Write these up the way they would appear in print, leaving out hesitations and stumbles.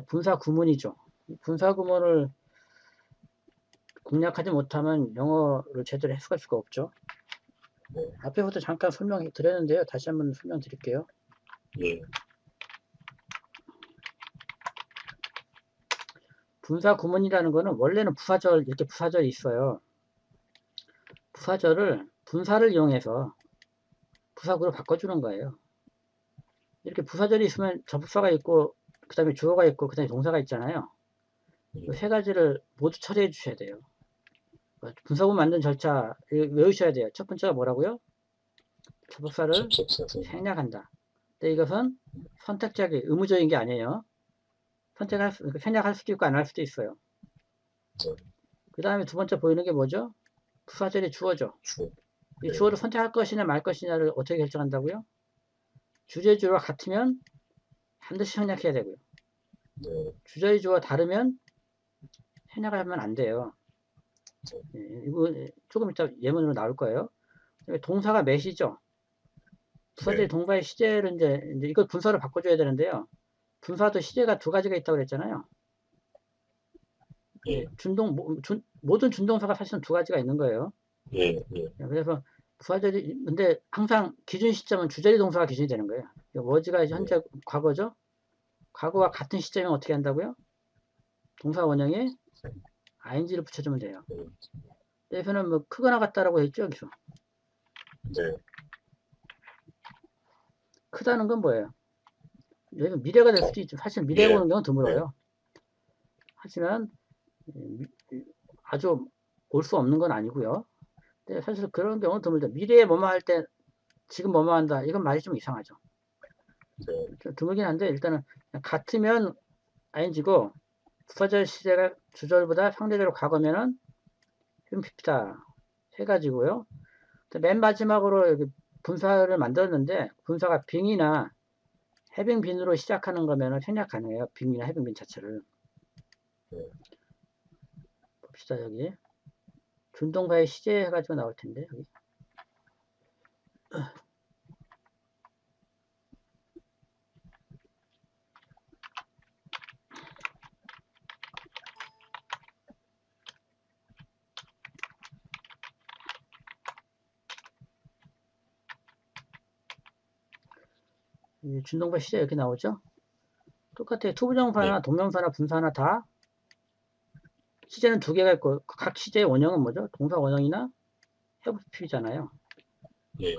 분사 구문이죠. 분사 구문을 공략하지 못하면 영어를 제대로 해석할 수가 없죠. 네. 앞에부터 잠깐 설명해 드렸는데요. 다시 한번 설명드릴게요. 예. 분사 구문이라는 거는 원래는 부사절, 이렇게 부사절이 있어요. 부사절을 분사를 이용해서 부사구로 바꿔주는 거예요. 이렇게 부사절이 있으면 접속사가 있고 그 다음에 주어가 있고 그 다음에 동사가 있잖아요. 이 세 가지를 모두 처리해 주셔야 돼요. 분사구문 만든 절차 외우셔야 돼요. 첫 번째가 뭐라고요? 접속사를 생략한다. 근데 이것은 선택적이 의무적인 게 아니에요. 생략할 수도 있고 안 할 수도 있어요. 그 다음에 두 번째 보이는 게 뭐죠? 부사절이 주어죠. 이 주어를 선택할 것이냐 말 것이냐를 어떻게 결정한다고요? 주제 주어와 같으면 반드시 생략해야 되고요. 주저의 주어와 다르면 생략을 하면 안 돼요. 이거 조금 이따 예문으로 나올 거예요. 동사가 몇이죠? 부사절이 동사의 시제를 이제 이걸 분사로 바꿔줘야 되는데요. 분사도 시제가 두 가지가 있다고 그랬잖아요. 모든 준동사가 사실은 두 가지가 있는 거예요. 그래서 부사절이 근데 항상 기준 시점은 주절이 동사가 기준이 되는 거예요. 워즈가 현재 과거죠. 과거와 같은 시점이면 어떻게 한다고요? 동사 원형에 ing를 붙여주면 돼요. 여기서는 뭐 크거나 같다라고 했죠, 여기서. 크다는 건 뭐예요? 여기서 미래가 될 수도 있죠. 사실 미래가 오는 경우는 드물어요. 하지만 아주 올 수 없는 건 아니고요. 근데 사실 그런 경우는 드물죠. 미래에 뭐뭐 할 때 지금 뭐뭐 한다. 이건 말이 좀 이상하죠. 좀 드물긴 한데 일단은 같으면 ing고 부사절 시제가 주절보다 상대적으로 과거면은 흉피다. 세 가지고요. 맨 마지막으로 여기 분사를 만들었는데 분사가 빙이나 해빙빈으로 시작하는 거면은 생략 가능해요. 빙이나 해빙빈 자체를. 봅시다. 여기 준동사의 시제 해가지고 나올 텐데 여기. 준동사 시제 이렇게 나오죠. 똑같아요. 투부정사나 동명사나 분사나 다 시제는 두 개가 있고 각 시제의 원형은 뭐죠? 동사 원형이나 해부피잖아요.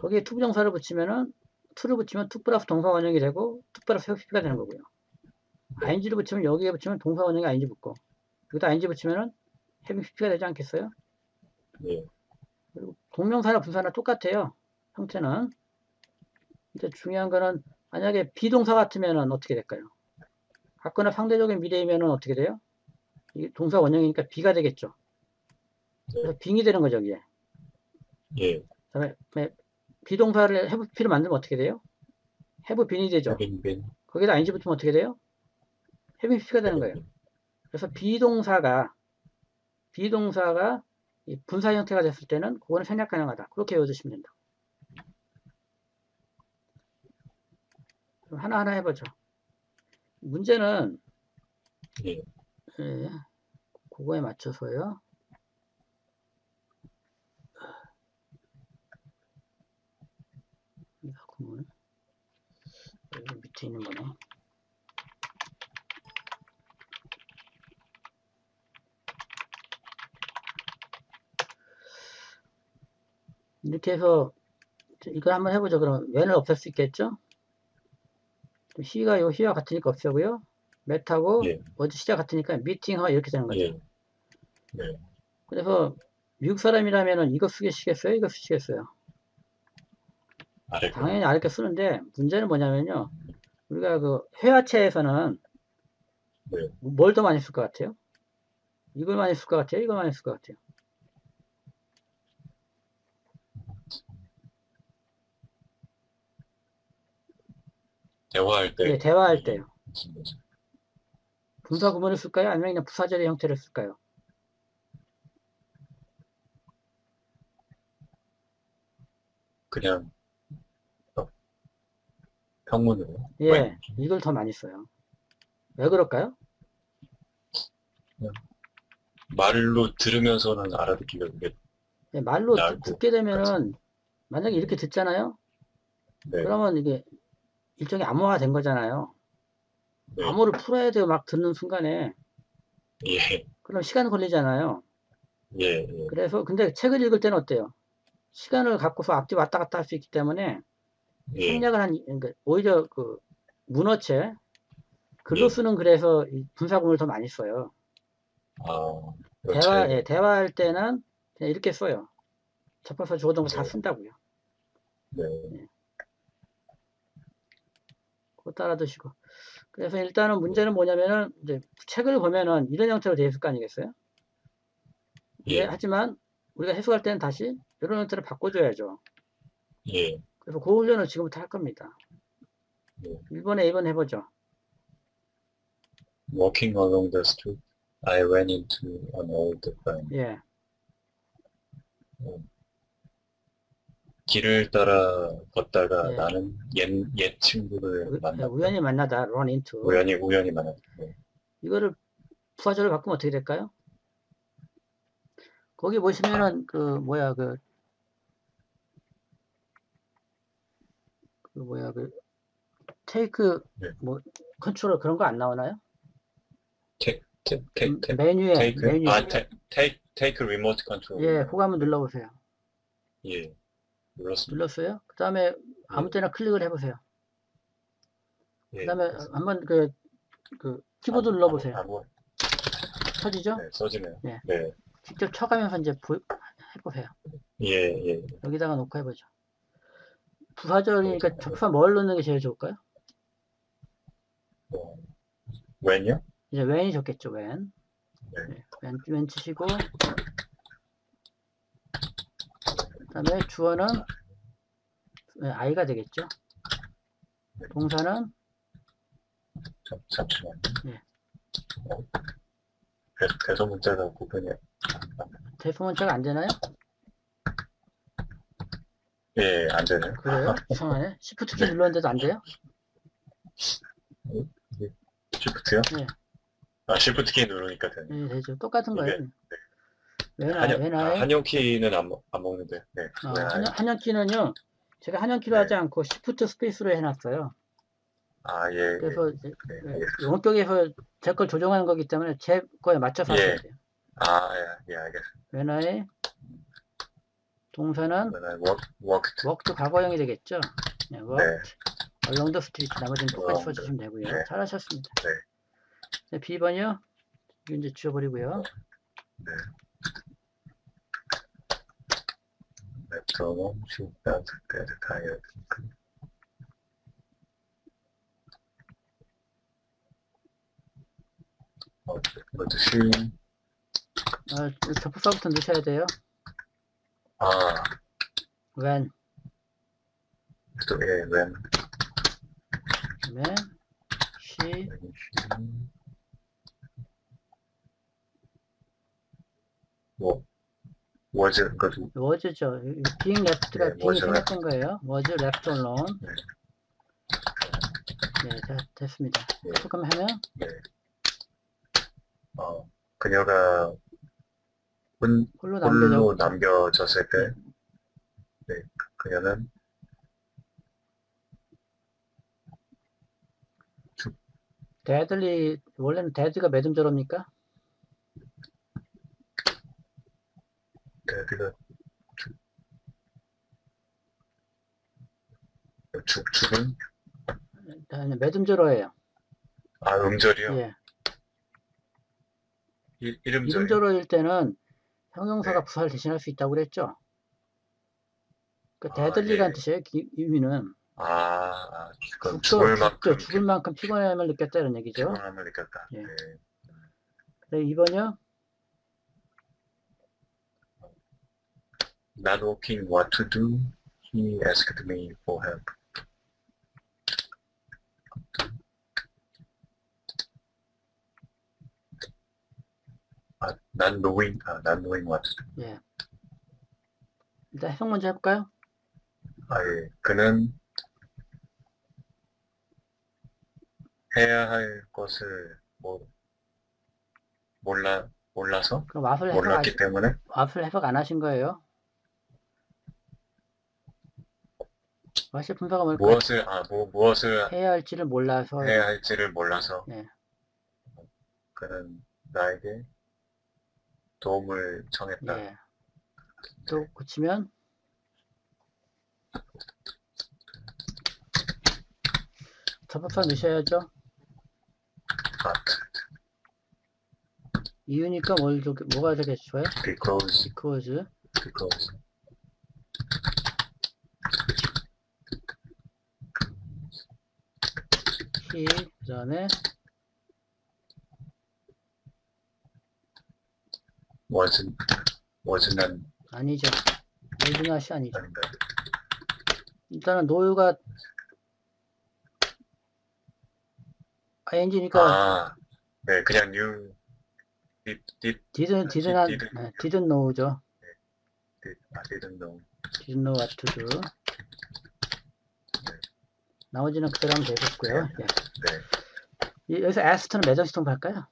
거기에 투부정사를 붙이면은 투를 붙이면 투 플러스 동사 원형이 되고 투 플러스 해부피가 되는 거고요. ing를 붙이면 여기에 붙이면 동사 원형이 ing 붙고 여기다 ing 붙이면은 해부피가 되지 않겠어요? 그리고 동명사나 분사나 똑같아요. 형태는. 근데 중요한 거는 만약에 비동사 같으면은 어떻게 될까요? 같거나 상대적인 미래이면은 어떻게 돼요? 이 동사 원형이니까 비가 되겠죠. 그래서 빙이 되는 거죠, 이게. 그다음에 비동사를 해부피를 만들면 어떻게 돼요? 해부빈이 되죠. 거기다 ing 붙으면 어떻게 돼요? 해부피가 되는 거예요. 그래서 비동사가 이 분사 형태가 됐을 때는 그거는 생략 가능하다. 그렇게 외워주시면 된다. 그럼 하나하나 해보죠. 문제는 그거에 맞춰서요. 여기 밑에 있는 거네. 이렇게 해서 이걸 한번 해보죠. 그럼 when을 없앨 수 있겠죠? 시와 같으니까 없애고요. met하고 어제 시작 같으니까 meeting하고 이렇게 되는 거죠. 그래서 미국 사람이라면 이거 쓰시겠어요? 이거 쓰시겠어요? 당연히 아래 거 쓰는데 문제는 뭐냐면요. 우리가 그 회화체에서는 뭘 더 많이 쓸 것 같아요? 이걸 많이 쓸 것 같아요? 이걸 많이 쓸 것 같아요? 대화할 때. 네, 대화할 때요. 분사 구문을 쓸까요? 아니면 그냥 부사절의 형태를 쓸까요? 그냥 평문으로. 예, 이걸 더 많이 써요. 왜 그럴까요? 그냥 말로 들으면서는 알아듣기가 그게 예, 말로 나을 것 듣게 같아요. 되면은 만약에 이렇게 듣잖아요. 네, 그러면 이게 일종의 암호화 된 거잖아요. 네, 암호를 풀어야 돼요. 막 듣는 순간에. 예, 그럼 시간 걸리잖아요. 예, 예, 그래서 근데 책을 읽을 때는 어때요? 시간을 갖고서 앞뒤 왔다 갔다 할 수 있기 때문에 예, 생략을 그러니까 오히려 그 문어체 글로 예. 쓰는 글에서 이 분사구문을 더 많이 써요. 아, 그 예, 대화할 때는 그냥 이렇게 써요. 접어서 주어진 거 다 네, 쓴다고요. 네, 예, 그거 따라 드시고. 그래서 일단은 네, 문제는 뭐냐면은 이제 책을 보면은 이런 형태로 되어 있을 거 아니겠어요? 근데 예, 하지만 우리가 해석할 때는 다시 이런 형태로 바꿔줘야죠. 예, 그래서 그 훈련을 지금부터 할 겁니다. 예. 1번에 2번 해보죠. Walking along the street, I ran into an old friend. 예, 어, 길을 따라 걷다가 예. 나는 옛 친구를 만났다. 우연히 만나다, run into. 우연히 만났다. 네. 이거를 부사절을 바꾸면 어떻게 될까요? 거기 아, 보시면은 그 테이크 네. 뭐 컨트롤 그런 거 안 나오나요? 메뉴에 take remote control. 예, 그거 한번 네. 눌러보세요. 예, 눌렀습니다. 눌렀어요? 그 다음에 아무 예, 때나 클릭을 해보세요. 그 예, 다음에 됐습니다. 한번 그 키보드 눌러보세요. 쳐지죠? 네, 써지네요. 예, 네, 직접 쳐가면서 이제 해보세요. 예, 예. 여기다가 놓고 해보죠. 그래도, 부사절이니까 접사 뭘 넣는 게 제일 좋을까요? 어, 웬요? 이제 when이 좋겠죠, when. 네, 예, when 치시고, 그 다음에 주어는 I가 되겠죠. 동사는 잠시만요. 예, 대소문자가 구분이, 대소문자가 안 되나요? 예, 안 되네요. 그래요? 이상하네. Shift 키 네, 눌렀는데도 안 돼요? 시프트요? 예, 시프트 키 누르니까 되네. 예, 되죠. 똑같은 이게, 거예요. when I, 한영 키는 안 먹는데, 네, 한영키는요, 제가 한영키로 네. 하지 않고 Shift 스페이스로 해놨어요. 예, 예, 그래서 네, 알겠습니다. 원격에서 제 걸 조정하는 거기 때문에 제 거에 맞춰서 하셔야 예, 돼요. 예, 알겠습니다. when I, 동사는 When I walked, worked 과거형이 되겠죠. 네, 네, worked along the street. 나머지는 똑같이 along 써주시면 되고요. 네, 잘하셨습니다. 네, 네, B번이요. 이거 이제 지워버리고요. 네. Metronom, she felt that tired. but she, 접속사부터 넣으셔야 돼요. when, 또, 예, when 그다음에 she, she, 뭐, was, 그것도, was죠. being left가 네, being이 was 생략된 거예요. was left alone. 네, 네, 됐습니다. 네, 조금 하면 네. 그녀가 홀로 홀로 남겨져. 남겨졌을 때, 네, 그녀는 데들리 원래는 데드가 매듭절입니까? 그가 죽은? 매듭절어예요. 음절이요? 예. 이름절이요? 이름절어일 때는 형용사가 네. 부사를 대신할 수 있다고 그랬죠. 그 예, 데들리라는 예. 뜻이에요. 의미는 그럼 죽을 만큼 피곤함을 느꼈다 이런 얘기죠. 피곤함을 느꼈다. 예. 네. 그리고 2번이요. Not knowing what to do, he asked me for help. Not knowing what to do. 예. 일단 해석 먼저 해볼까요? 예. 그는 해야 할 것을 몰라서? 그럼 와플 해석, 몰랐기 때문에? 와플 해석 안 하신 거예요? 와플 분사가 뭘까요? 무엇을 해야 할지를 몰라서, 해야 할지를 몰라서 예, 그는 나에게 도움을 청했다. 예. 또 고치면, 접속사 넣으셔야죠. But 이유니까 뭐가 되겠어요? because because, he, 그 다음에, wasn't 아니죠. wasnot이 아니죠. 아닌가? 일단은 노유가 ing니까 네, 그냥 you didn't know죠. didn't know. didn't know what to do. 나머지는 그대로 하면 되겠고요. 예. 네. 여기서 ask는 매정시통 할까요?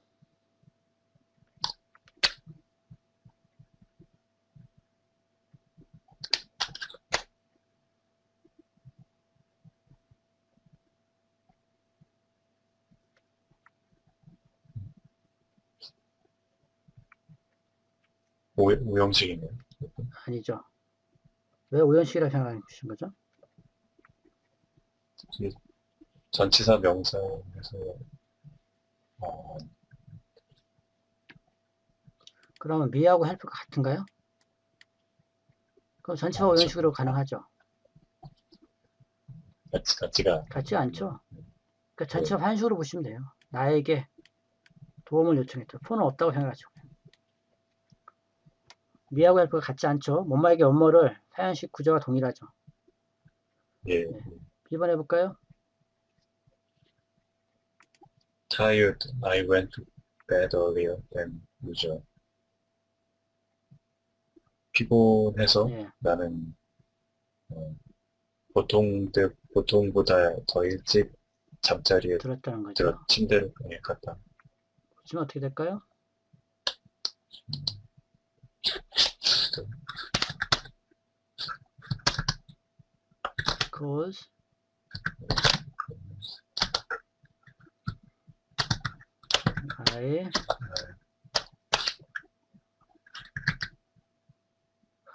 오형식이네요. 아니죠. 왜 오형식이라고 생각하신 거죠? 전치사 명사에서 그러면 me하고 help가 같은가요? 그럼 전치사 오형식으로 가능하죠. 같지 않죠. 그러니까 전치사 한식으로 보시면 돼요. 나에게 도움을 요청했죠. 폰은 없다고 생각하죠. me하고 help가 같지 않죠. 뭐뭐에게 원모를 사연식 구조가 동일하죠. 예. 네. 2번 해볼까요? Tired, I went to bed earlier than usual. 피곤해서 예. 나는 보통보다 더 일찍 잠자리에 들었다는 거죠. 침대로 갔다. 지금 어떻게 될까요? Cause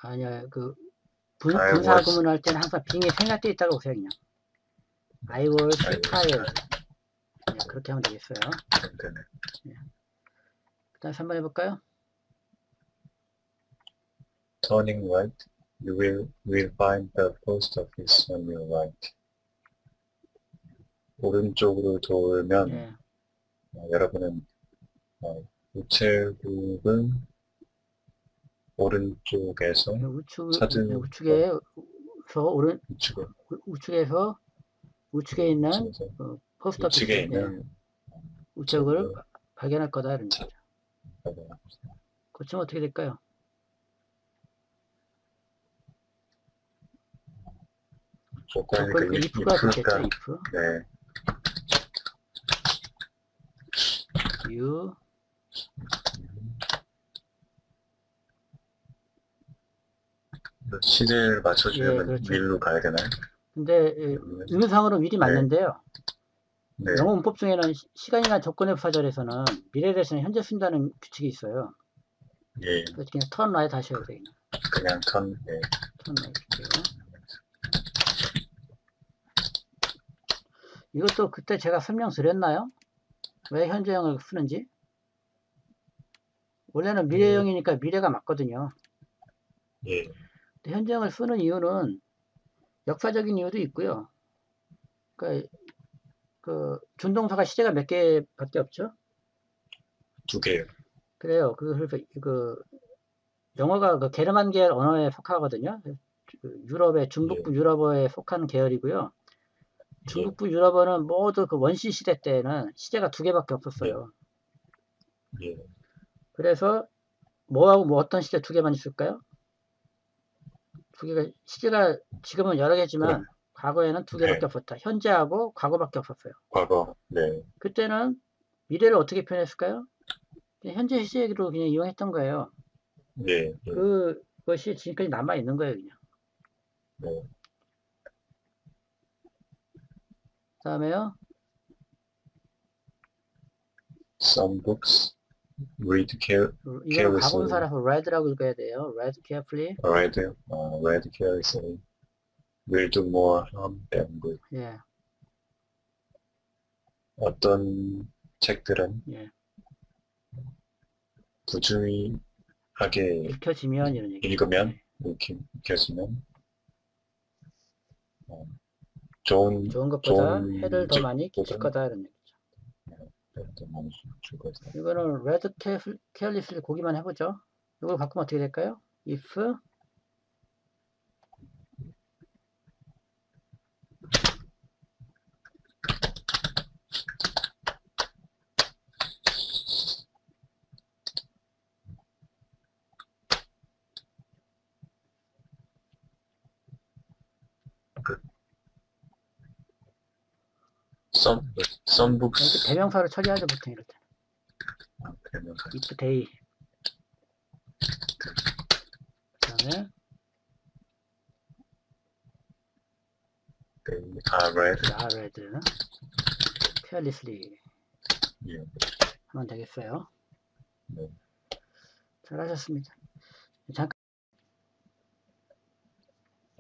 아니야 분사 구문할 때는 항상 빙이 생략되어 있다고 보세요. 그냥 I was tired. 네, 그렇게 하면 되겠어요. 네. 그 다음 3번 해볼까요? Turning right, you will find the post office on your right. 오른쪽으로 돌면 네. 여러분은 우체국은 오른쪽에서 우측에 있는 포스트 오피스 우측을 발견할 거다 이런 거죠. 고치면 어떻게 될까요? 조건 if가 됐겠죠. if. 네. you 시제를 맞춰주려면 그렇죠. will로 가야 되나요? 근데 의미상으로 will이 맞는데요. 네. 영어 문법 중에는 시간이나 조건의 부사절에서는 미래에 대해서는 현재 쓴다는 규칙이 있어요. 예. 그래서 그냥 turn right 하셔야 돼요. 그냥 turn right 할게요. 이것도 그때 제가 설명 드렸나요? 왜 현재형을 쓰는지? 원래는 미래형이니까 미래가 맞거든요. 예. 근데 현재형을 쓰는 이유는 역사적인 이유도 있고요. 그러니까 준동사가 시제가 몇 개밖에 없죠? 2개요. 그래요. 그래서 영어가 게르만계 언어에 속하거든요. 유럽의 중북부 유럽어에 속하는 계열이고요. 중북부 유럽어는 모두 원시 시대 때는 시제가 2개밖에 없었어요. 예. 그래서 뭐하고 뭐 어떤 시제 2개만 있을까요? 2개가 시제가 지금은 여러 개지만 과거에는 2개밖에 없었다. 현재하고 과거밖에 없었어요. 과거. 네. 그때는 미래를 어떻게 표현했을까요? 현재 시제로 그냥 이용했던 거예요. 예, 예, 그것이 지금까지 남아 있는 거예요, 그냥. 네. 그다음에요. Some books read 이거는 carelessly. 과거분사라서 read라고 읽어야 돼요. read carefully. Read carelessly will do more harm than good. 예, 어떤 책들은 예. 부주의하게 읽혀지면 이런 얘기. 읽으면, 읽혀지면 좋은 것보다 좋은 해를 더 많이 끼칠 책보다는 거다 이런 얘기죠. 더 많이 줄 거다. 이거는 read carelessly 고기만 해보죠. 이걸 바꾸면 어떻게 될까요? if Some books. 이렇게 대명사로 처리하죠 보통 이럴 때. 대명사. if they. 그다음에 They are read. read carelessly 예. 하면 되겠어요. 네. 잘하셨습니다. 잠깐.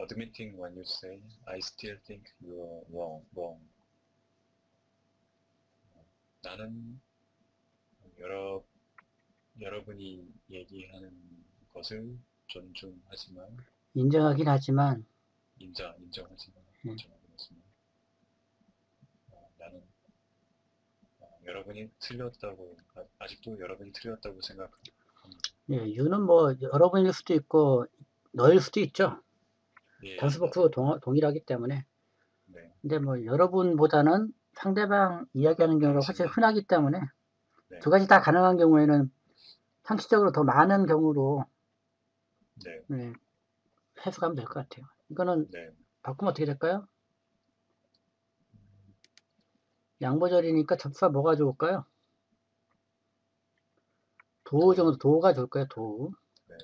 Admitting when you say I still think you're wrong. 나는 여러분이 얘기하는 것을 존중하지만 인정하긴 하지만 인정하지만 나는 여러분이 틀렸다고 아직도 여러분이 틀렸다고 생각합니다. 예, you는 뭐 여러분일 수도 있고 너일 수도 있죠. 예, 단수복수 동일하기 때문에. 네. 근데 뭐 여러분보다는 상대방 이야기하는 경우가 훨씬 흔하기 때문에 네. 두 가지 다 가능한 경우에는 상식적으로 더 많은 경우로 네. 네, 해석하면 될 것 같아요. 이거는 네. 바꾸면 어떻게 될까요? 양보절이니까 접수가 뭐가 좋을까요? 도 정도, 도가 좋을까요? 도. 네.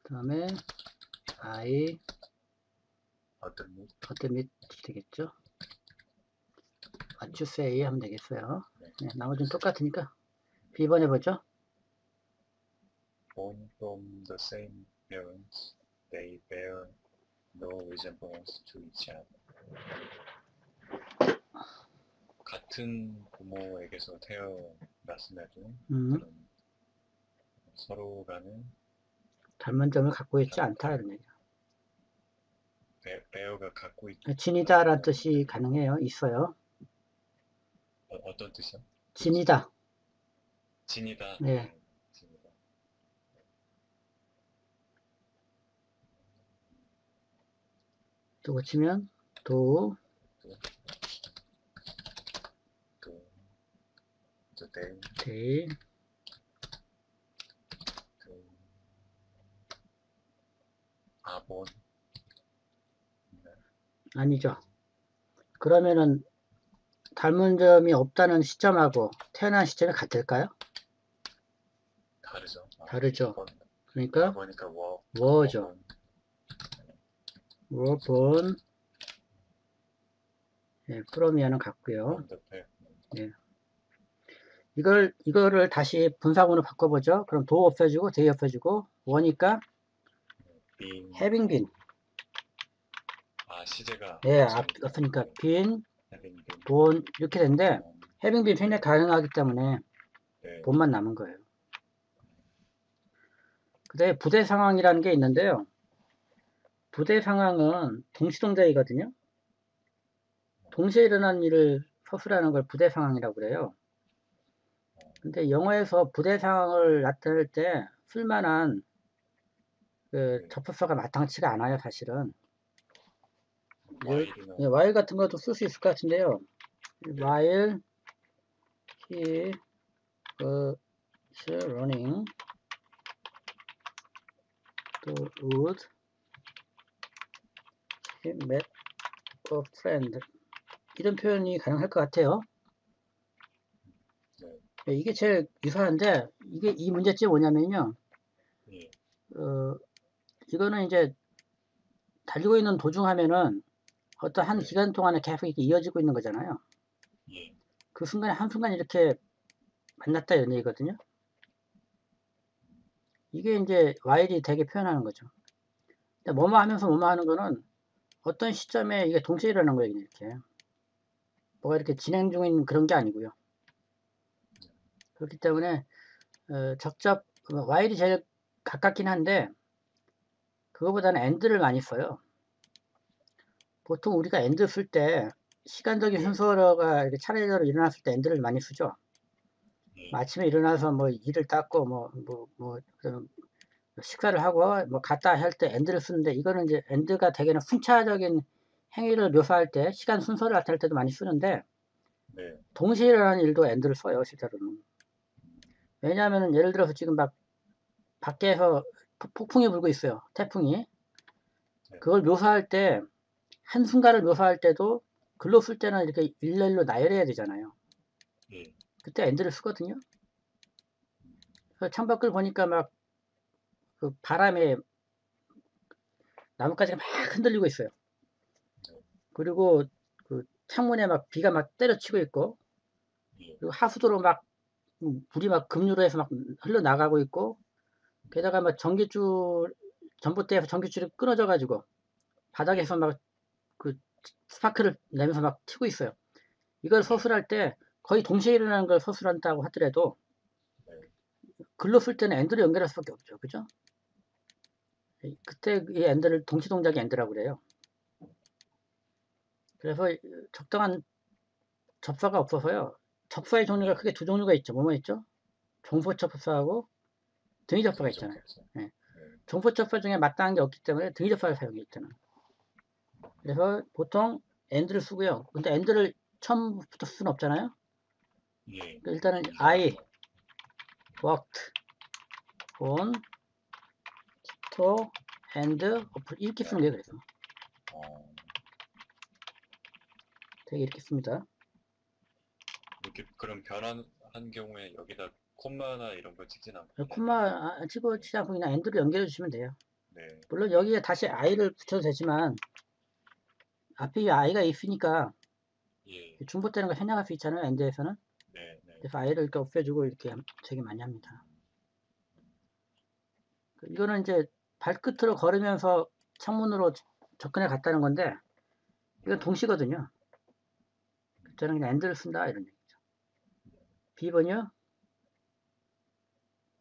그 다음에 I admit 되겠죠? what you say 하면 되겠어요. 네, 나머지는 똑같으니까 B번 해보죠. Born from the same parents, they bear no resemblance to each other. 같은 부모에게서 태어났음에도 서로 간에 닮은 점을 갖고 있지 않다 이런 얘기죠. bear가 갖고 지니다라는 뜻이 가능해요. 있어요. 어떤 뜻이요? 지니다. 네. 지니다. 또 고치면 도 they 아본 아니죠. 그러면은 닮은 점이 없다는 시점하고 태어난 시점이 같을까요? 다르죠. 그러니까 워죠. were born 예, from이야는 같고요. 예. 이거를 다시 분사구문으로 바꿔보죠. 그럼 도 없어지고 they 없어지고 워니까 having been. 시제가 예, 없으니까 been, born 이렇게 되는데 having been 굉장히 가능하기 때문에 본만 남은 거예요. 그다음에 부대 상황이라는 게 있는데요. 부대 상황은 동시동작이거든요. 동시에 일어난 일을 서술하는 걸 부대 상황이라고 그래요. 근데 영어에서 부대 상황을 나타낼 때 쓸만한 그 접속사가 마땅치가 않아요, 사실은. while 같은 것도 쓸 수 있을 것 같은데요. while he was running the wood, he met a friend. 이런 표현이 가능할 것 같아요. 이게 제일 유사한데 이게 이 문제점이 뭐냐면요. 예, 이거는 이제 달리고 있는 도중 하면은 어떤 한 네, 기간 동안에 계속 이렇게 이어지고 있는 거잖아요. 예, 그 순간에 한순간 이렇게 만났다 이런 얘기거든요. 이게 이제 와일이 되게 표현하는 거죠. 근데 뭐뭐 하면서 뭐뭐 하는 거는 어떤 시점에 이게 동시에 일어나는 거예요, 이렇게. 뭐가 이렇게 진행 중인 그런 게 아니고요. 그렇기 때문에 적접 와일이 제일 가깝긴 한데 그거보다는 엔드를 많이 써요. 보통 우리가 엔드 쓸 때 시간적인 예, 순서가 이렇게 차례대로 일어났을 때 엔드를 많이 쓰죠. 예, 뭐 아침에 일어나서 뭐 이를 닦고 식사를 하고 뭐 갔다 할 때 엔드를 쓰는데 이거는 이제 엔드가 대개는 순차적인 행위를 묘사할 때 시간 순서를 나타낼 때도 많이 쓰는데 네, 동시에 일어나는 일도 엔드를 써요, 실제로는. 왜냐하면 예를 들어서 지금 막 밖에서 폭풍이 불고 있어요. 태풍이. 네, 그걸 묘사할 때 한순간을 묘사할 때도 글로 쓸 때는 이렇게 일렬로 나열해야 되잖아요. 예, 그때 엔드를 쓰거든요. 그래서 창밖을 보니까 막 그 바람에 나뭇가지가 막 흔들리고 있어요. 네, 그리고 그 창문에 막 비가 막 때려치고 있고, 예, 그리고 하수도로 막 물이 막 급류로 해서 막 흘러나가고 있고, 게다가 막 전봇대에서 전기줄이 끊어져가지고 예, 바닥에서 막 그 스파크를 내면서 막 튀고 있어요. 이걸 네, 서술할 때 거의 동시에 일어나는 걸 서술한다고 하더라도 네, 글로 쓸 때는 엔드로 연결할 수밖에 없죠. 그죠? 그때 이 엔드를 동시 동작의 엔드라고 그래요. 그래서 적당한 접사가 없어서요. 접사의 종류가 예, 크게 두 종류가 있죠. 뭐뭐 있죠? 종소 접사하고 등위 접사가 등이 있잖아요. 접촉사. 예. 네, 종소 접사 중에 마땅한 게 없기 때문에 등위 접사를 사용해 있잖아요. 그래서 보통 엔드를 쓰고요. 근데 엔드를 처음부터 쓸 수는 없잖아요. 예, 그러니까 일단은 이동한 I 거. walked on to and 이렇게 쓰는 거예요. 그래서 어, 되게 이렇게 씁니다. 이렇게 그런 변환한 경우에 여기다 콤마나 이런 걸 찍진 않고 그냥 콤마 찍어 치지 않고 그냥 엔드로 연결해 주시면 돼요. 네, 물론 여기에 다시 I를 붙여도 되지만 앞에 I가 있으니까 예, 중복되는 걸 생략할 수 있잖아요. 엔드에서는. 네, 네, 그래서 I를 이렇게 없애주고 이렇게 되게 많이 합니다. 이거는 이제 발끝으로 걸으면서 창문으로 접근해 갔다는 건데 이건 동시거든요. 저는 그냥 엔드를 쓴다 이런 얘기죠. B번이요?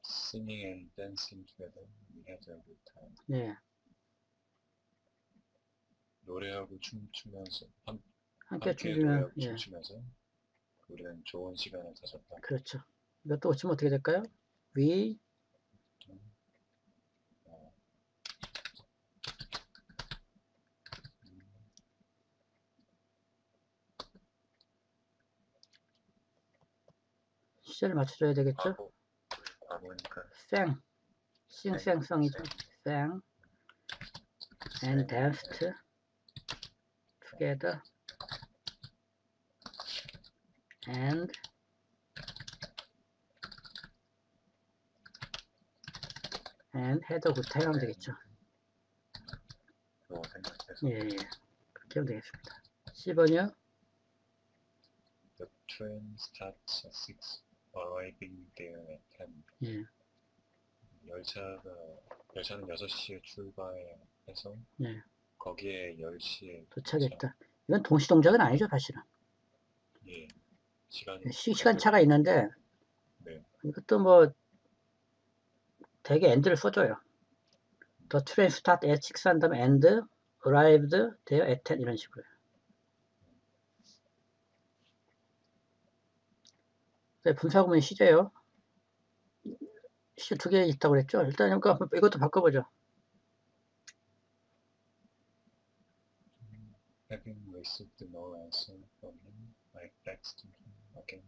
singing and dancing together we had a good time. 네. 노래하고 춤추면서 함께 함께 춤추면 노래하고 예. 춤추면서 우리는 좋은 시간을 가졌다. 그렇죠. 이것도 고치면 어떻게 될까요? We 어, 시제를 맞춰줘야 되겠죠? 과거니까 sang, sang, 싱생성이죠. sang, sang and sang, danced together and had a good time 하면 되겠죠. 로 생각해서 예, 예. 그렇게 하면 되겠습니다. 10번이요? The train starts at 6, arriving there at 10. 예, 열차는 6시에 출발해서 예. 거기에 10시에 도착했다. 이건 동시 동작은 아니죠, 사실은. 예, 시간이 시간차가 있는데 네, 이것도 뭐 되게 end를 써줘요. The train started at 6 한 다음에 and arrived there at 10 이런 식으로. 분사구문 시제요. 시제 두 개 있다고 그랬죠. 일단 이것도 바꿔보죠. having received no answer from him, I texted him again.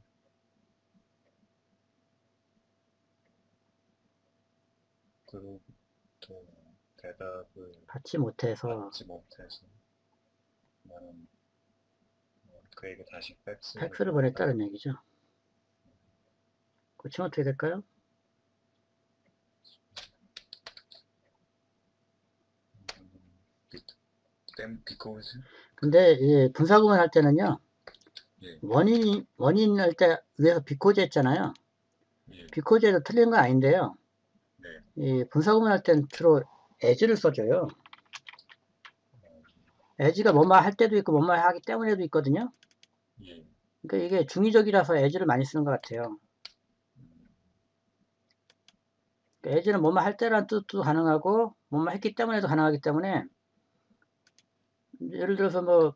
그로부터 대답을 받지 못해서 받지 못해서 나는 그에게 다시 팩스를 팩스를 보냈다는 얘기죠. 고치면 어떻게 될까요? Then because 근데 이 분사구문 할 때는요, 예, 원인 할 때 위에서 because 했잖아요. 예, because도 틀린 건 아닌데요. 네, 이 분사구문 할 때는 주로 as를 써줘요. as가 뭐뭐 할 때도 있고 뭐뭐 하기 때문에도 있거든요. 예, 그러니까 이게 중의적이라서 as를 많이 쓰는 것 같아요. 그러니까 as는 뭐뭐 할 때라는 뜻도 가능하고 뭐뭐 했기 때문에도 가능하기 때문에 예를 들어서 뭐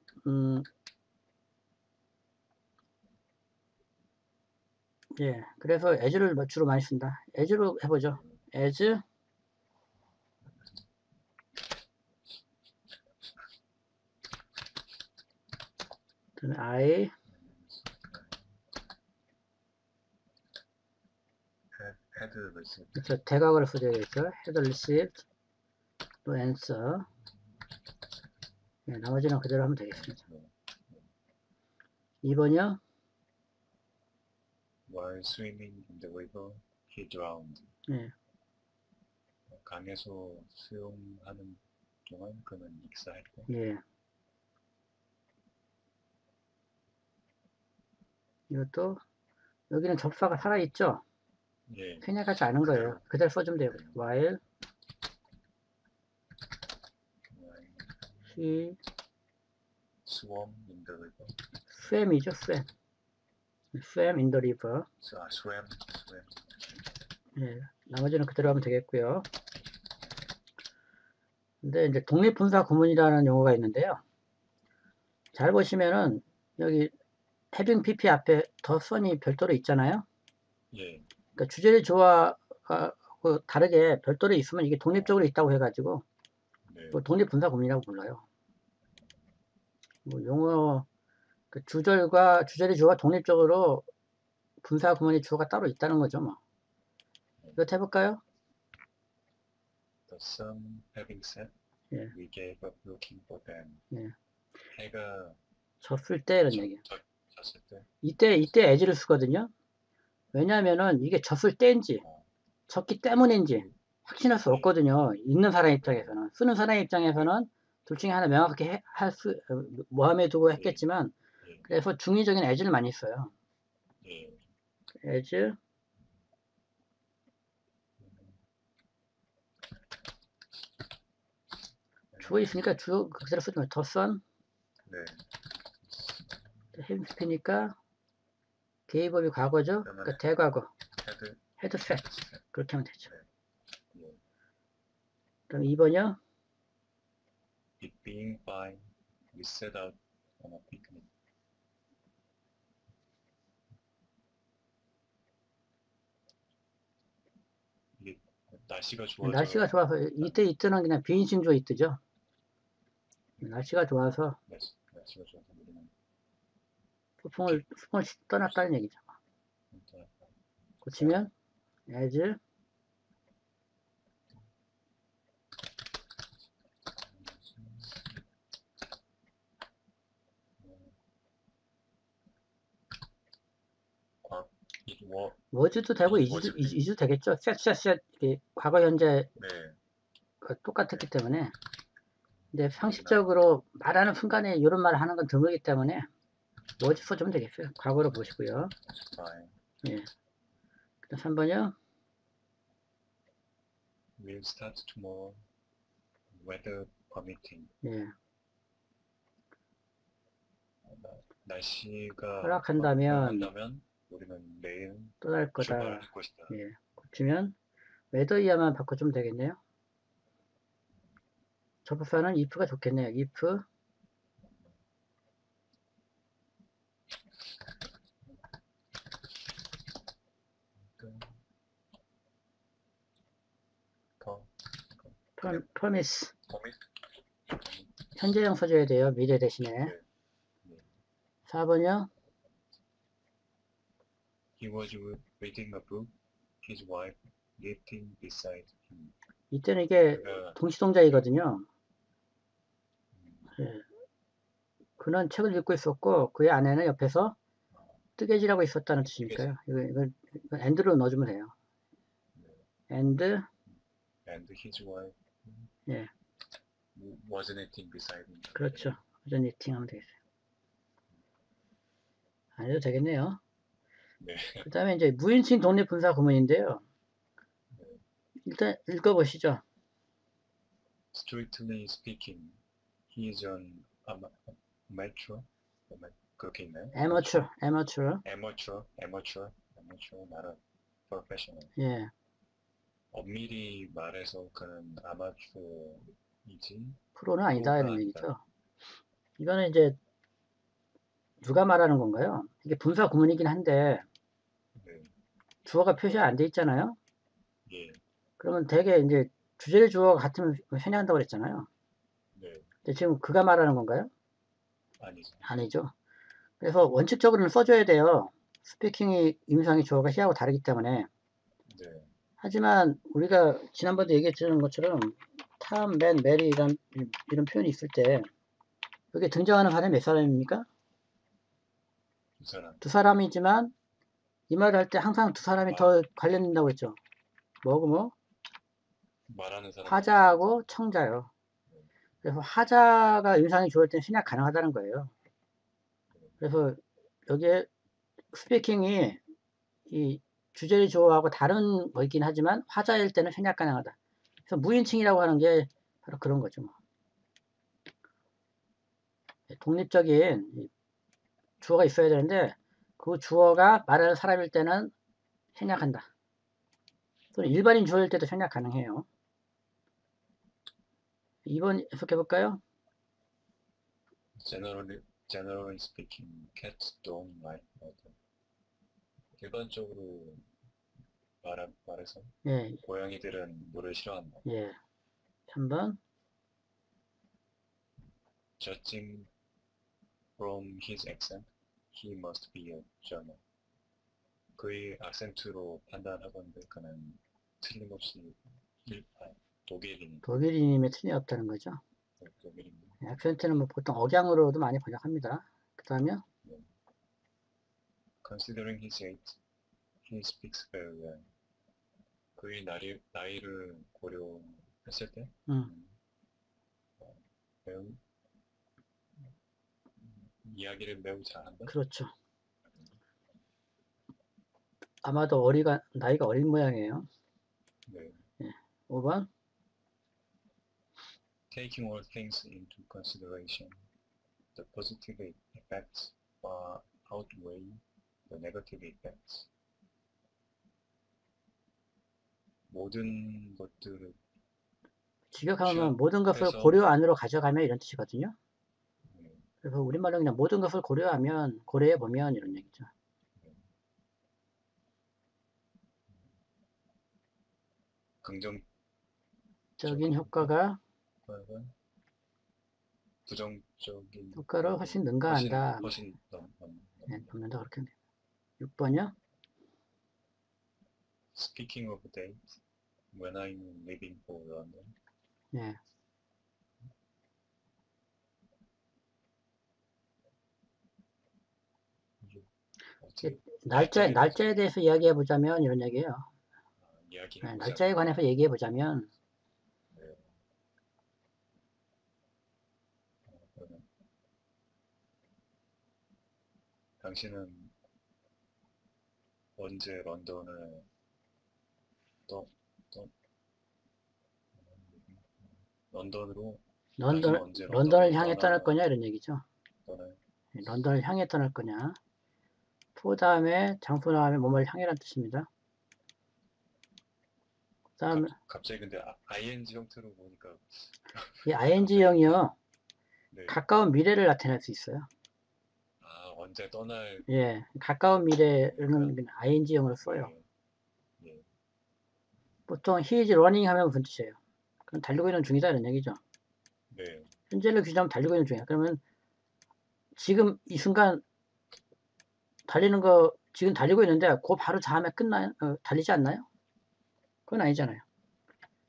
예, 그래서 as를 주로 많이 쓴다. as로 해보죠. as I had received 그래서 대각으로 써줘야겠죠. had received 또 answer. 예, 나머지는 그대로 하면 되겠습니다. 2번이요. while swimming in the river, he drowned. 예, 강에서 수영하는 동안 그는 익사했고, 예. 이것도 여기는 접사가 살아있죠. 예, 생략하지 않은 거예요. 그대로 써주면 돼요. while he swam in the river. swam이죠. swam in the river. swam. 예, 나머지는 그대로 하면 되겠고요. 근데 이제 독립분사 구문이라는 용어가 있는데요. 잘 보시면은 여기 having pp 앞에 더 선이 별도로 있잖아요. 예, 그러니까 주제를 조화하고 다르게 별도로 있으면 이게 독립적으로 있다고 해가지고 네, 뭐 독립분사 구문이라고 불러요. 뭐 용어 그 주절과 주절의 주어가 독립적으로 분사 구문의 주어가 따로 있다는 거죠. 뭐 이거 해볼까요? the sun having set, 예. we gave up looking for them. 예. 해가 졌을 때 이런 얘기. 졌을 때, 이때 as를 쓰거든요. 왜냐하면은 이게 졌을 때인지 졌기 때문인지 확신할 수 없거든요. 읽는 사람 입장에서는. 쓰는 사람 입장에서는 둘 중에 하나 명확하게 모함에 두고 했겠지만 그래서 중의적인 as를 많이 써요. 예, as 주어 있으니까 주어 그대로 쓰면 더 선 네, 헤비니까 게이법이 과거죠. 그러니까 대과거 헤드 set 그렇게 하면 되죠. 그럼 2번이요. it being fine, we set out on a picnic. 이게 날씨가 좋아서 날씨가 좋아서 이때는 그냥 비인칭조 이때죠. 날씨가 좋아서 날씨가 좋아서 우리는 소풍을 떠났다는 얘기죠. 고치면 as was도 되고 is도 되겠죠. set 과거 현재 네, 똑같았기 때문에. 근데 상식적으로 말하는 순간에 이런 말을 하는 건 드물기 때문에 was 써주면 되겠어요. 과거로 보시고요. 예. 3번이요. We'll start tomorrow, weather permitting. 예. 날씨가 허락한다면 우리는 내일 떠날 거다. 출발할 것이다. 예. 고치면 weather이야만 바꿔주면 되겠네요. 접속사는 if가 좋겠네요. if promise 현재형 써줘야 돼요. 미래 대신에. 4번이요. He was reading a book, his wife knitting beside him. 이때는 이게 동시동작이거든요. 예. 그는 책을 읽고 있었고 그의 아내는 옆에서 뜨개질하고 있었다는 뜻이니까요. 이거 and로 넣어주면 돼요. and, And his wife 예, was knitting beside him. 그렇죠. 여전히 knitting 하면 되겠어요. 안 해도 되겠네요. 네. 그 다음에 이제 무인칭 독립분사 구문인데요. 일단 읽어보시죠. Strictly speaking, he is an amateur. 그렇게 있나요? amateur, Amateur, not a professional. 예, 엄밀히 말해서 그는 아마추어이지. 프로는 아니다 이런 프로가 얘기죠. 이거는 이제 누가 말하는 건가요? 이게 분사 구문이긴 한데 네. 주어가 표시가 안 돼 있잖아요. 예. 그러면 대개 이제 주제를 주어가 같으면 생략한다고 그랬잖아요. 네. 근데 지금 그가 말하는 건가요? 아니죠. 아니죠. 그래서 원칙적으로는 써줘야 돼요. 스피킹이 임상이 주어가 히하고 다르기 때문에. 네. 하지만 우리가 지난번에 얘기했던 것처럼 탐, 맨, 메리 이런 표현이 있을 때 여기 등장하는 사람이 몇 사람입니까? 두 사람. 두 사람이지만 이 말을 할 때 항상 두 사람이 더 관련된다고 했죠. 뭐고 뭐? 말하는 사람. 하자하고 청자요. 그래서 하자가 임상이 주어일 때는 생략 가능하다는 거예요. 그래서 여기에 스피킹이 이 주제를 주어하고 다른 거이긴 하지만 화자일 때는 생략 가능하다. 그래서 무인칭이라고 하는 게 바로 그런 거죠. 독립적인 주어가 있어야 되는데 그 주어가 말하는 사람일 때는 생략한다. 또는 일반인 주어일 때도 생략 가능해요. 2번 해석해 볼까요? Generally speaking, cats don't like water. 일반적으로 말해서 예, 고양이들은 물을 싫어한다. 예. 3번. Judging from his accent, he must be a German. 그의 악센트로 판단하건대 그는 틀림없이 독일인. 독일인임에 틀림이 없다는 거죠. 독일인. 액센트는 뭐 보통 억양으로도 많이 번역합니다. 그 다음에 Considering his age, he speaks very well. 그의 나이를 고려했을 때 매우 이야기를 매우 잘한다. 그렇죠. 아마도 나이가 어린 모양이에요. 네. 예. 5번. Taking all things into consideration, the positive effects far outweigh the negative effects. 모든 것들을 직역하면 모든 것을 고려 안으로 가져가면 이런 뜻이거든요. 그래서 우리말로 그냥 모든 것을 고려해 보면 이런 얘기죠. 긍정적인 효과가 부정적인 효과를 훨씬 능가한다. 훨씬 넘는다 그렇게 해요. 6번이요. Speaking of dates, when I'm leaving for London. 네. 날짜에 대해서 이야기해 보자면 이런 얘기예요. 날짜에 관해서 얘기해 보자면 당신은 언제 런던을 런던을 향해 떠날 거냐 이런 얘기죠. 런던을 향해 떠날 거냐. 포 다음에 장소 다음에 뭐뭘 향해란 뜻입니다. 그다음에 갑자기 근데 ing 형태로 보니까 이 ing형이요. 네. 가까운 미래를 나타낼 수 있어요. 언제 떠날 예, 가까운 미래는 ing형으로 써요. 네. 보통 he is running 하면 무슨 뜻이에요? 그럼 달리고 있는 중이다 이런 얘기죠. 네. 현재를 규정하면 달리고 있는 중이야. 그러면 지금 이 순간 지금 달리고 있는데 그 바로 다음에 끝나요? 달리지 않나요? 그건 아니잖아요.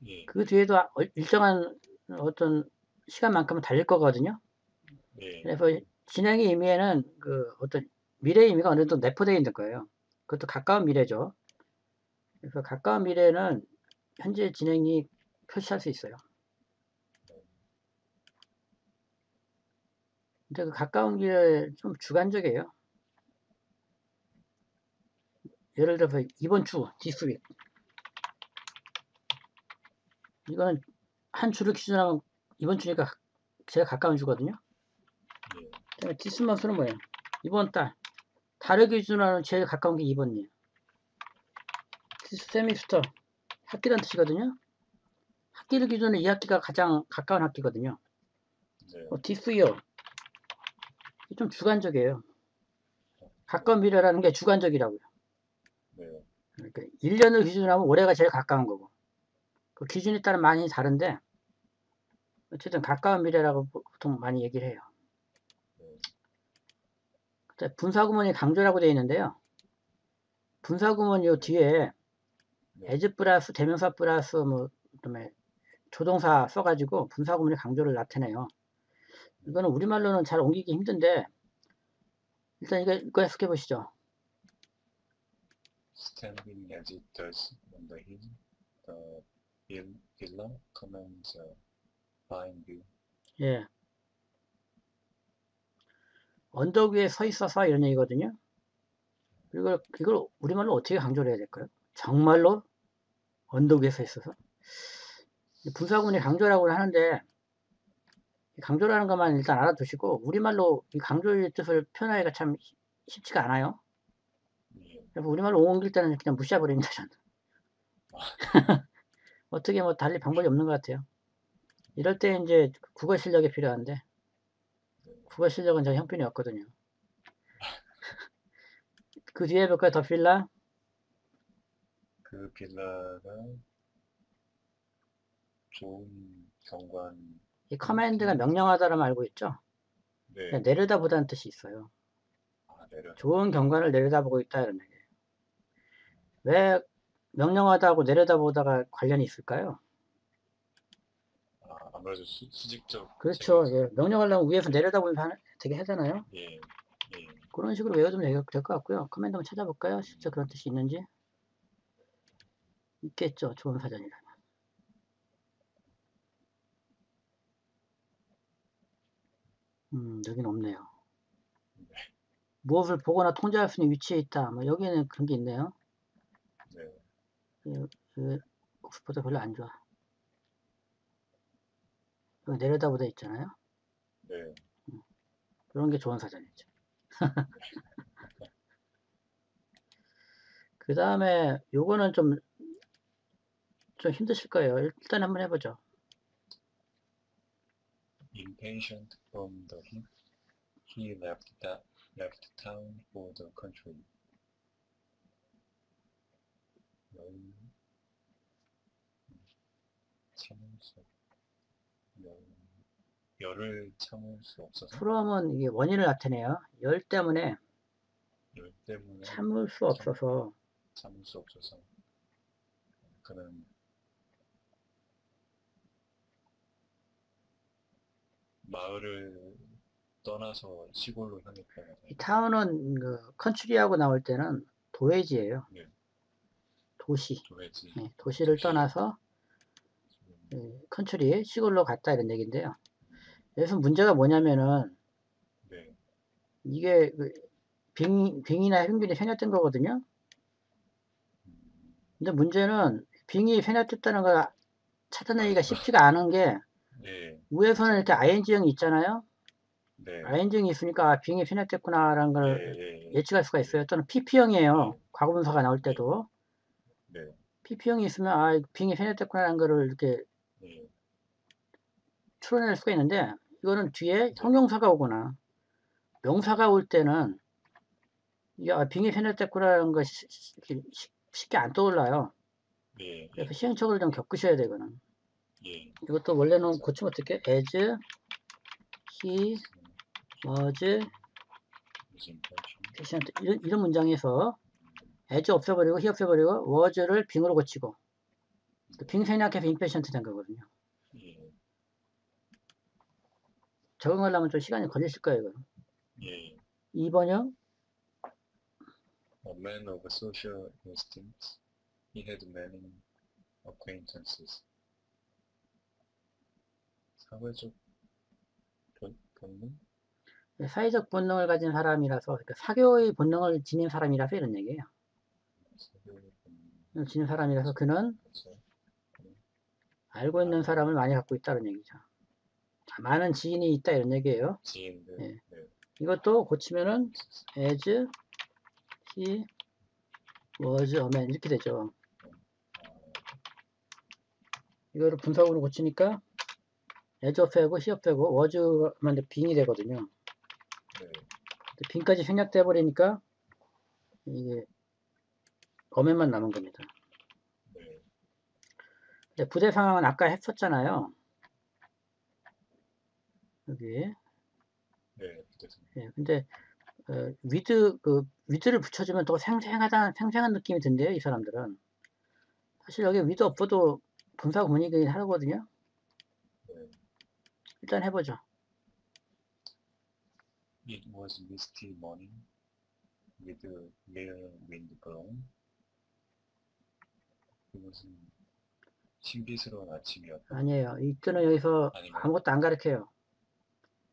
예. 그 뒤에도 일정한 어떤 시간만큼은 달릴 거거든요. 예. 그래서 진행의 의미에는 그 어떤 미래의 의미가 어느 정도 내포되어 있는 거예요. 그것도 가까운 미래죠. 그래서 가까운 미래는 현재 진행이 표시할 수 있어요. 근데 그 가까운 미래 좀 주관적이에요. 예를 들어서 이번 주, this week. 이거는 한 주를 기준으로 하면 이번 주니까 제일 가까운 주거든요. thismonth는 뭐예요? 이번 달. 달을 기준으로 하면 제일 가까운 게 이번이에요. this semester. 학기란 뜻이거든요. 학기를 기준으로 이 학기가 가장 가까운 학기거든요. this year. 좀 주관적이에요. 가까운 미래라는 게 주관적이라고요. 그러니까 1년을 기준으로 하면 올해가 제일 가까운 거고. 그 기준에 따라 많이 다른데 어쨌든 가까운 미래라고 보통 많이 얘기를 해요. 분사구문이 강조라고 되어 있는데요. 분사구문 요 뒤에 as 플러스 대명사 플러스 뭐 그다음에 조동사 써가지고 분사구문의 강조를 나타내요. 이거는 우리말로는 잘 옮기기 힘든데 일단 이거 해석해 보시죠. Standing as it does on the hill, the villa commands a fine view. 예. 언덕 위에 서 있어서 이런 얘기거든요. 이걸 우리말로 어떻게 강조를 해야 될까요? 정말로 언덕 위에 서 있어서? 분사구문이 강조라고 하는데 강조라는 것만 일단 알아두시고 우리말로 이 강조의 뜻을 표현하기가 참 쉽지가 않아요. 그래서 우리말로 옮길 때는 그냥 무시해버립니다. 저는. 어떻게 뭐 달리 방법이 없는 것 같아요. 이럴 때 이제 국어 실력이 필요한데 국어 실력은 저 형편이 없거든요. 그 뒤에 볼까요? 더 빌라? 그 빌라가 좋은 경관. 이 커맨드가 명령하다라면 알고 있죠? 네. 내려다보다는 뜻이 있어요. 내려. 좋은 경관을 내려다보고 있다 이런 얘기예요. 왜 명령하다하고 내려다보다가 관련이 있을까요? 아무래도 수직적. 그렇죠. 예. 명령하려면 위에서 내려다보면서 되게 하잖아요. 예. 그런 식으로 외워두면 될 것 같고요. 커맨드 한번 찾아볼까요? 실제 그런 뜻이 있는지. 있겠죠. 좋은 사전이라면. 여긴 없네요. 무엇을 보거나 통제할 수 있는 위치에 있다. 뭐 여기에는 그런 게 있네요. 옥스퍼드 별로 안 좋아. 여기 내려다보다 있잖아요. 그런 게 좋은 사전이죠. 그 다음에 요거는 좀 힘드실 거예요. 일단 한번 해보죠. Impatient from the heat, he left town for the country. 열을 참을 수 없어서. from은 이게 원인을 나타내요. 열 때문에 참을 수 없어서. 그는 마을을 떠나서 시골로 향했다. 이 타운은 그 컨트리하고 나올 때는 도회지예요. 도시. 네, 도시를 떠나서 컨트리 시골로 갔다 이런 얘기인데요. 여기서 문제가 뭐냐면은 이게 빙이나 흉균이 생략된 거거든요. 근데 문제는 빙이 생략됐다는 걸 찾아내기가 쉽지가 않은 게 위에서는 이렇게 ing형이 있잖아요. ing형이 있으니까 빙이 생략됐구나라는 걸 예측할 수가 있어요. 또는 pp형이에요. 과거분사가 나올 때도 pp형이 있으면 빙이 생략됐구나라는 거를 이렇게 추론할 수가 있는데 이거는 뒤에 형용사가 오거나 명사가 올 때는 빙이 생략됐구나라는 거 쉽게 안 떠올라요. 그래서 시행착오를 좀 겪으셔야 되거든. 이것도 원래는 고치면 어떻게? as, he, was, patient 이런 문장에서 as 없애버리고 he 없애버리고 was를 빙으로 고치고 빙 생략해서 impatient 된 거거든요. 적응하려면 좀 시간이 걸리실 거예요. 이거. 2번형 A man of social instincts, he had many acquaintances. 사회적 본능? 사회적 본능을 가진 사람이라서, 그러니까 사교의 본능을 지닌 사람이라서 이런 얘기예요. 사교의 본능. 지닌 사람이라서 그는 알고 있는 사람을 많이 갖고 있다는 얘기죠. 많은 지인이 있다 이런 얘기예요. 지인들. 예. 네. 이것도 고치면은 as he was a man 이렇게 되죠. 이거를 분사구로 고치니까 as of 하고 he of 하고 was만 빙이 되거든요. 네. 빙까지 생략돼 버리니까 이게 어맨만 남은 겁니다. 네. 부대 상황은 아까 했었잖아요. 여기. 네. 예, 근데 위드를 붙여주면 더 생생한 느낌이 든대요, 이 사람들은. 사실 여기 위드 없어도 분사 구문이긴 하거든요. 네. 일단 해보죠. It was misty morning with a little wind blowing. 이것은 신비스러운 아침이었다. 아니에요. 이때는 여기서 아니면, 아무것도 안 가르쳐요.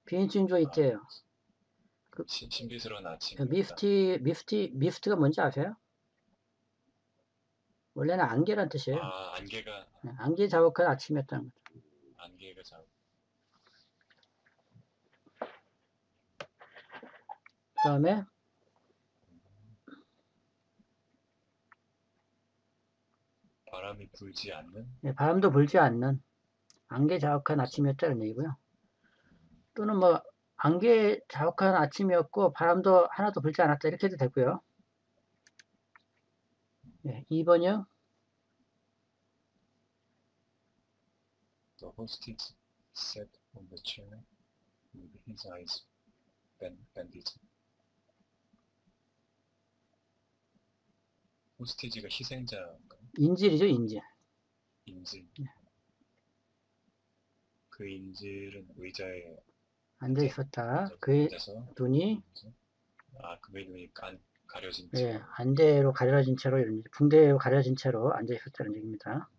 비인칭주어 있대요. 신비스러운 아침이었다. 미스트가 뭔지 아세요? 원래는 안개란 뜻이에요. 아, 안개가. 안개 자욱한 아침이었다는 거죠. 안개가 자욱. 그 다음에 바람이 불지 않는. 네, 바람도 불지 않는 안개 자욱한 아침이었다는 얘기고요. 또는 뭐 안개 자욱한 아침이었고 바람도 하나도 불지 않았다 이렇게 해도 되고요. 네, 2번이요. The hostage sat on the chair with his eyes bandaged. 호스티지가 희생자인가? 인질이죠, 인질. 인질. 그 인질은 의자에 앉아 있었다. 그의 앉아서 눈이 그의 눈이 가려진 예, 채 안대로 가려진 채로 붕대로 가려진 채로 앉아 있었다는 얘기입니다.